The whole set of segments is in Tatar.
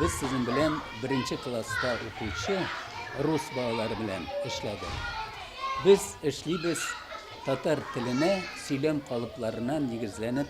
Biz sizin bilen birinci klasta okuvchi rus bolalar bilen işledik. Biz işleybiz tatar tiline söylem kalıplarına negizlenip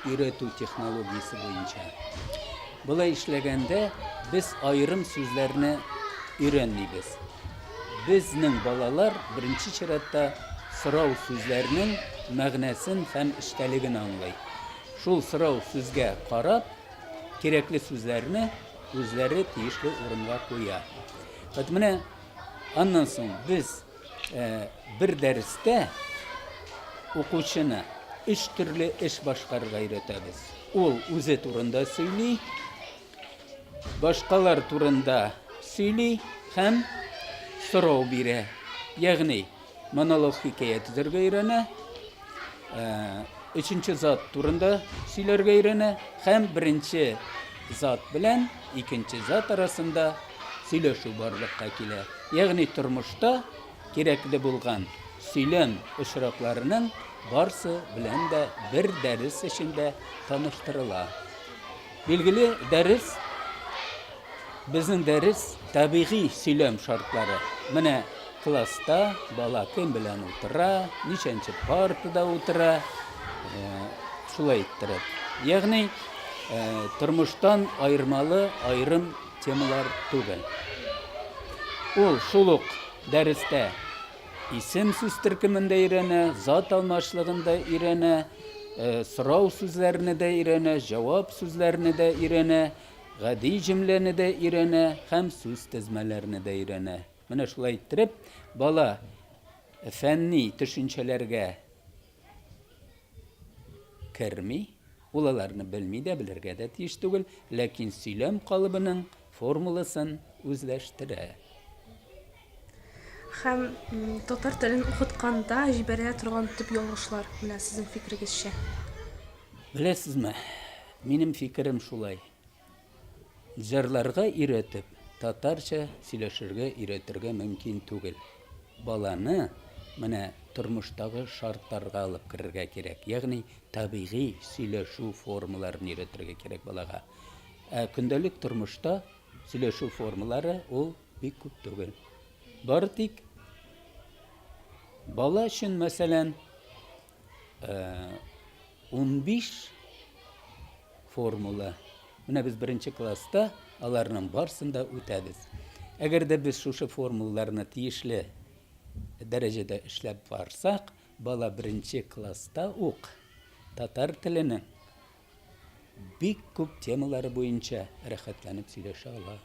öğretu teknolojisi boyunca. Bulay işlegende biz ayrım sözlerini öğrenmeybiz. Bizning balalar birinci çıratta sırav sözlerinin мәгънәсен һәм işteligini anlay. Şul sırav sözge qarab, kerakli sözlerini özleri tiyişli orunga koya. Mine ondan soň biz bir derste okuvchini üç türlü iş başkarga öğretemiz. Ol özü turunda söyley, başkalar turunda söyley hem sorav bire. Yani monolog hikaye tüzerge öğrene, üçüncü zat turunda söylerge öğrene, hem birinci zat bilen ikinci zat arasında söyleşu barlıkka keler. Yani turmuşta gerekli bulgan söylem ışıraklarının barsı bilen de bir ders içinde tanıştırıla. Bilgili ders, bizim ders tabii söylem şartları. Mine klasta bala kim bilen otura, niçençi partıda otura, şulay ettirip. Yani turmuştan ayırmalı ayrım temalar tugel. Ol şuluk derste isim söz türkümünde öğrene, zat almaşlığında öğrene, sırav sözlerini de öğrene, cevap sözlerini de öğrene, gadi cümleni de öğrene, hem söz tezmelerini de öğrene. Mine şulay ettirip, bala fenni düşüncelerge kirmi, ulalarını bilmeyi de bilirge de tiyiş tugul, lakin söylem kalıbının formulasını özleştire. Hem tatar tilini okutqanda jibere turgan tip yolg'ishlar bilan sizin fikringizcha? Bilesizmi? Benim fikrim şulay. Jarlarga öğretip, tatarça söyleşirge öğretirge mümkün tugul. Balаны mine turmuştagı şartlarga alıp kirerge kerek. Yani tabii söyleşu formlarını öğretirge kerek balaga. Gündelik turmuşta söyleşu formları o bir küp tugul. Bartik bala için mesela 15 formula. Mine biz birinci klasta alarının barsında ötediz. Eğer de biz şu formullarını tiyişli derecede işlep varsak, bala birinci klasta ok. Tatar tilinin bir küp temaları boyunca rahatlanıp söyleşe ala.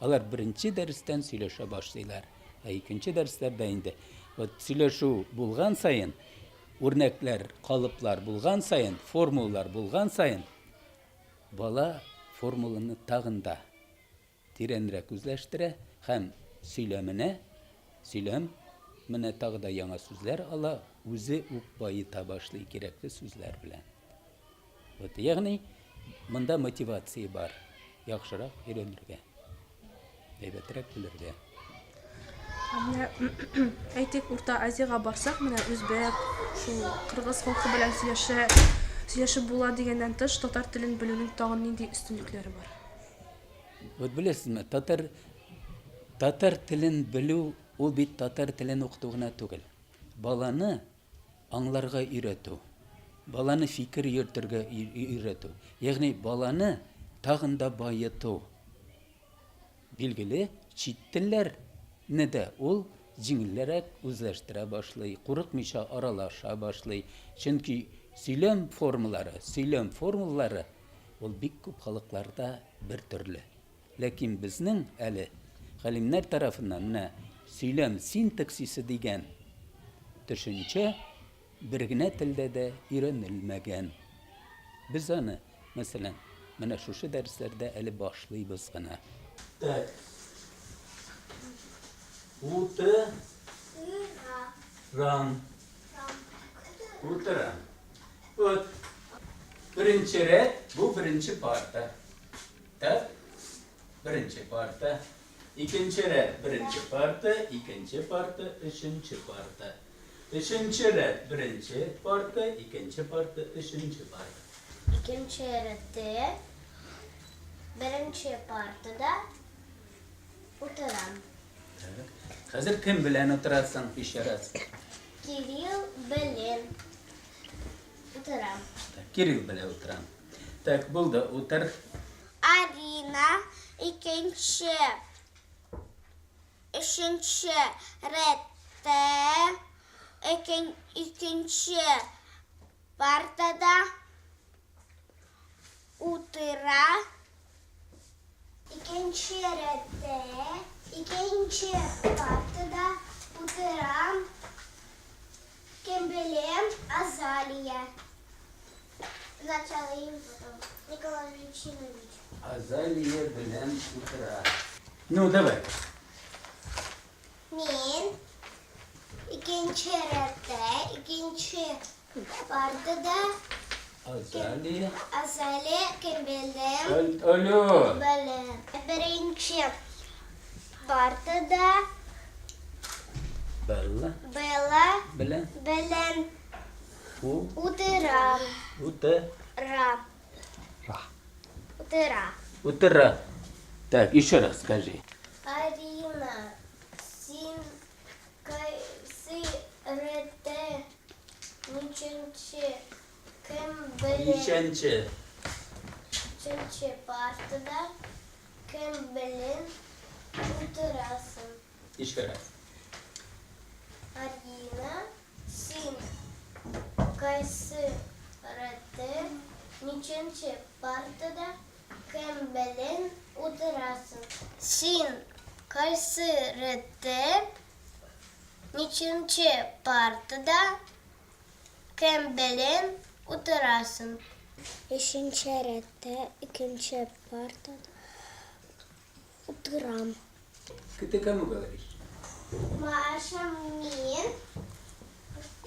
Alar birinci dersten söyleşe başlaylar. İkinci derste beyinde. Söyleşu bulgan sayın, örnekler, kalıplar bulgan sayın, formullar bulgan sayın, bala formulunu tağında tirenrek özleştire, hem söylemine tağda yana sözler ala, özü ukbayı tabaşlı gerekli sözler bilen. Yani, bunda motivasiya var. Yaxşırak öğrenirge. Eybetrek bilirge. Aytek Orta Aziyaga barsak, mine Özbek, şu Kırgız halkı bilen söyleşip bola degenden tış, tatar tilini bilүүнүн tagın nindi üstünlükleri var? Bilesizmi, tatar tilin bilүү, ol bit tatar tilin okuduğuna tugul. Balаны anlarga öğretu. Balаны fikir yürütürge öğretu. Yani balаны tağında bayıtu. Bilgili çit tiller ne de ol jingillerek özleştire başlay, kurukmışa aralaşa başlay. Çünkü söylem formulları ol bik küp halıklarda bir türlü. Lakin bizning ali galimler tarafından ne söylem sintaksisi degen düşünce birgine tilde de öğrenilmegen. Biz onu mesela mene şu derslerde ali başlayız gana. Так. Utıran. Вот. Birinci red, bu birinci parta. Tak. Birinci parta. İkinci red, birinci parta. İkinci parta, üçüncü parta. Üçüncü red, birinci parta. İkinci parta, üçüncü parta. İkinci redde birinci partada oturan. Hazır kim bilen oturasın işaret? Kiril bilen oturan. Kiril bilen oturan. Tak buldu otur. Arina ikinci redde ikinci partada oturan. İkinci redde ikinci partada oturan Кембелем Азалия. Сначала им, потом Николай Валентинович. Azaliye bilen oturar. Ну, давай. Min ikinci redde ikinci partada Azaliye. Azali Kembelem Alo. Birinci partada Bella. Bela Bilen. Belen Utara. Утра. Утра. Утра. Так, еще раз скажи. Арина, син, кайсы, рете, ниченче, кембеле, Нişençe. ниченче партада, кембелен, утрасın. Еще раз. Арина, син, кайсы, рете, ниченче партада, кембелен, утрасın. Sin, kaysı, rette, niçinci partada, kembelin, oturasın. Üçüncü rette, ikinci partada, oturam. Ты кому говоришь? Маша min,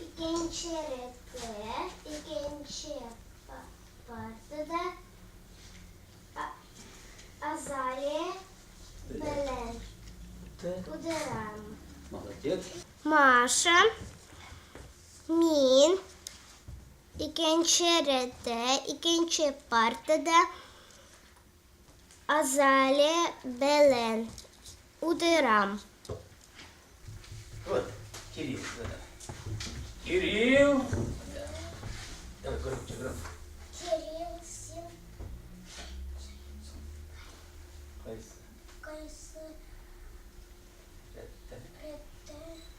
ikinci rette, ikinci partada, Azale, Belen, oturam. Молодец. Маша, Min, ikinci redde, ikinci partada, Azale, Belen, Udıram. Вот, Кирилл. Да. Кирилл. Давай громче, громче. Kirill, Sin, Kayısı. Kayısı, Redde. Redde,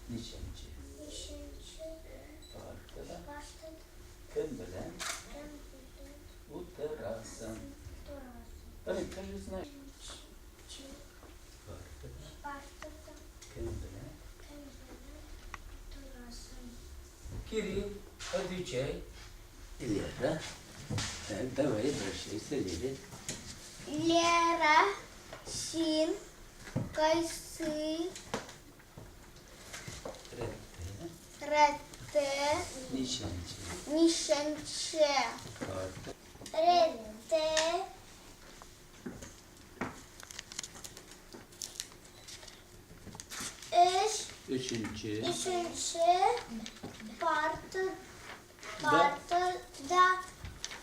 Nişençe. Nişinci, Partada. Baştadı, Kim bilen Kembelen, oturasın. Udıram. Давай, скажи, знаешь. Çi, Partada. Baştadı, Kim bilen. Kembelen, Udıram. Кирилл, отвечай. Лера. Так, давай, обращайся, Лере. Лера, Син, Кайсы, Redde. Redde, Nişençe. Nişençe, Partada. Redde, Üçüncü. Partada,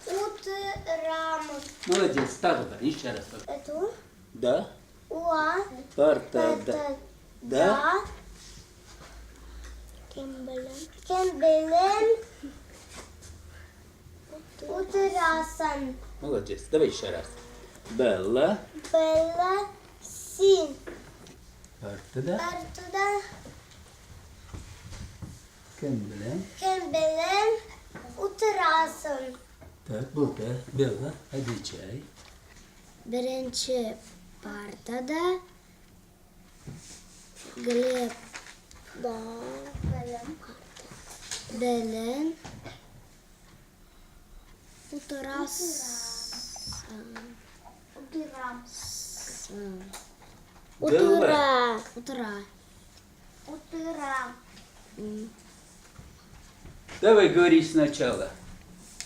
Utıram. Молодец, так вот, еще раз. Эту, Да. Уа, Парtada. Да. Kembelen, Utırasın. Молодец. Давай еще раз. Белла. Bella, Sin, Partada. Partada, Kim bilen. Kembelen, Utırasın. Так, burada. Bella. Hadi çay. Birinci partada Gleb Belen Uturasın. Bella. Утра. Давай говори сначала.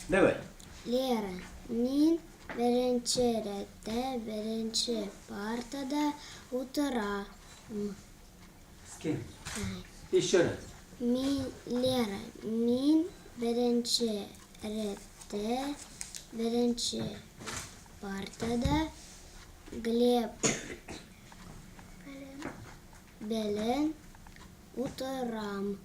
Давай. Лера, Min birinci redde, birinci partada утра. С кем? Еще раз. Lera, Min birinci redde, birinci partada Глеб белен утырам.